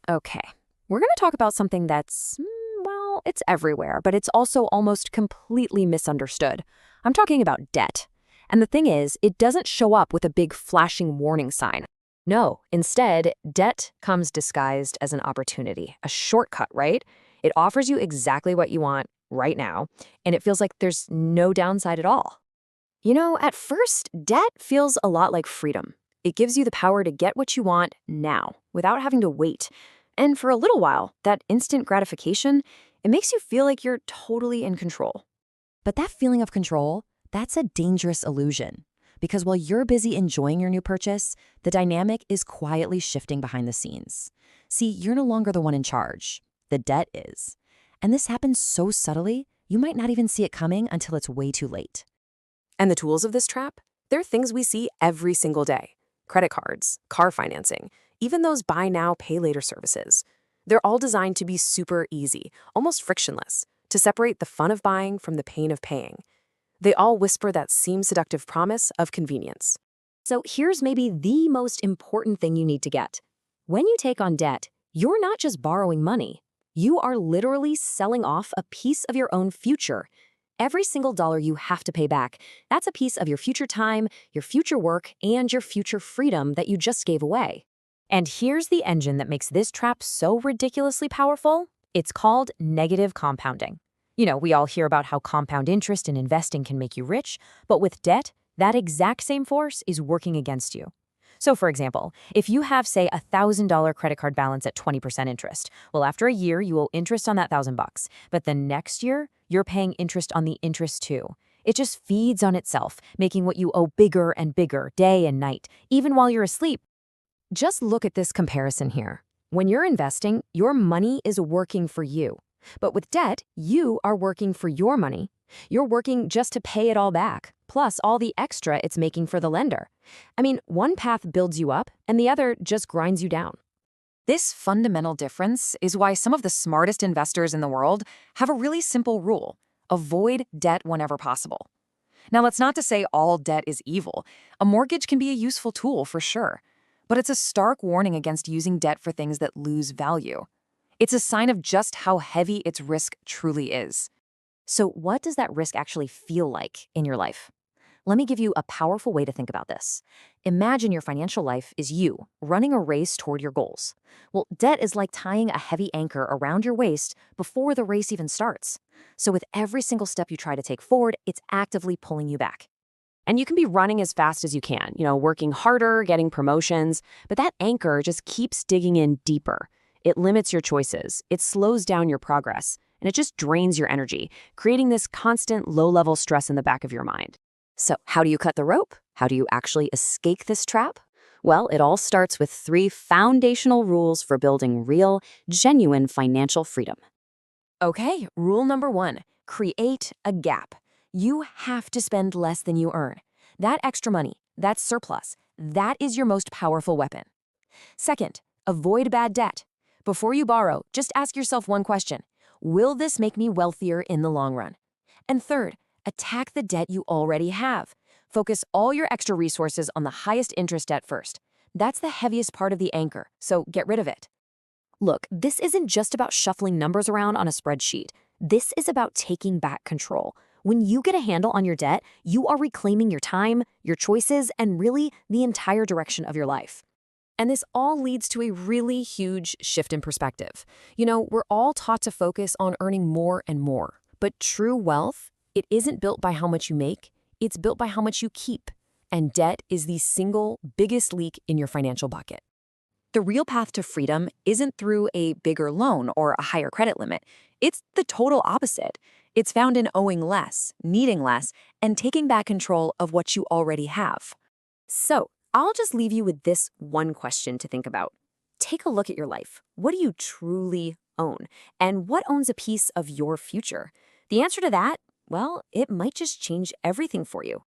Okay, we're going to talk about something that's, well, it's everywhere, but it's also almost completely misunderstood. I'm talking about debt. And the thing is, it doesn't show up with a big flashing warning sign. No, instead, debt comes disguised as an opportunity, a shortcut, right? It offers you exactly what you want right now, and it feels like there's no downside at all. At first, debt feels a lot like freedom. It gives you the power to get what you want now, without having to wait. And for a little while, that instant gratification, it makes you feel like you're totally in control. But that feeling of control, that's a dangerous illusion. Because while you're busy enjoying your new purchase, the dynamic is quietly shifting behind the scenes. See, you're no longer the one in charge. The debt is. And this happens so subtly, you might not even see it coming until it's way too late. And the tools of this trap? They're things we see every single day. Credit cards, car financing, even those buy now, pay later services. They're all designed to be super easy, almost frictionless, to separate the fun of buying from the pain of paying. They all whisper that same seductive promise of convenience. So here's maybe the most important thing you need to get. When you take on debt, you're not just borrowing money. You are literally selling off a piece of your own future. Every single dollar you have to pay back, that's a piece of your future time, your future work, and your future freedom that you just gave away. And here's the engine that makes this trap so ridiculously powerful. It's called negative compounding. We all hear about how compound interest in investing can make you rich, but with debt, that exact same force is working against you. So for example, if you have, say, a $1,000 credit card balance at 20% interest, well, after a year, you owe interest on that $1,000. But the next year, you're paying interest on the interest too. It just feeds on itself, making what you owe bigger and bigger day and night, even while you're asleep. Just look at this comparison here. When you're investing, your money is working for you. But with debt, you are working for your money. You're working just to pay it all back, plus all the extra it's making for the lender. I mean, one path builds you up, and the other just grinds you down. This fundamental difference is why some of the smartest investors in the world have a really simple rule: avoid debt whenever possible. Now, that's not to say all debt is evil. A mortgage can be a useful tool for sure, but it's a stark warning against using debt for things that lose value. It's a sign of just how heavy its risk truly is. So what does that risk actually feel like in your life? Let me give you a powerful way to think about this. Imagine your financial life is you running a race toward your goals. Well, debt is like tying a heavy anchor around your waist before the race even starts. So with every single step you try to take forward, it's actively pulling you back. And you can be running as fast as you can, working harder, getting promotions, but that anchor just keeps digging in deeper. It limits your choices, it slows down your progress, and it just drains your energy, creating this constant low-level stress in the back of your mind. So how do you cut the rope? How do you actually escape this trap? Well, it all starts with 3 foundational rules for building real, genuine financial freedom. Okay, rule number 1, create a gap. You have to spend less than you earn. That extra money, that surplus, that is your most powerful weapon. Second, avoid bad debt. Before you borrow, just ask yourself one question: will this make me wealthier in the long run? And third, attack the debt you already have. Focus all your extra resources on the highest interest debt first. That's the heaviest part of the anchor, so get rid of it. Look, this isn't just about shuffling numbers around on a spreadsheet. This is about taking back control. When you get a handle on your debt, you are reclaiming your time, your choices, and really the entire direction of your life. And this all leads to a really huge shift in perspective. We're all taught to focus on earning more and more. But true wealth, it isn't built by how much you make, it's built by how much you keep. And debt is the single biggest leak in your financial bucket. The real path to freedom isn't through a bigger loan or a higher credit limit. It's the total opposite. It's found in owing less, needing less, and taking back control of what you already have. So, I'll just leave you with this one question to think about. Take a look at your life. What do you truly own? And what owns a piece of your future? The answer to that, well, it might just change everything for you.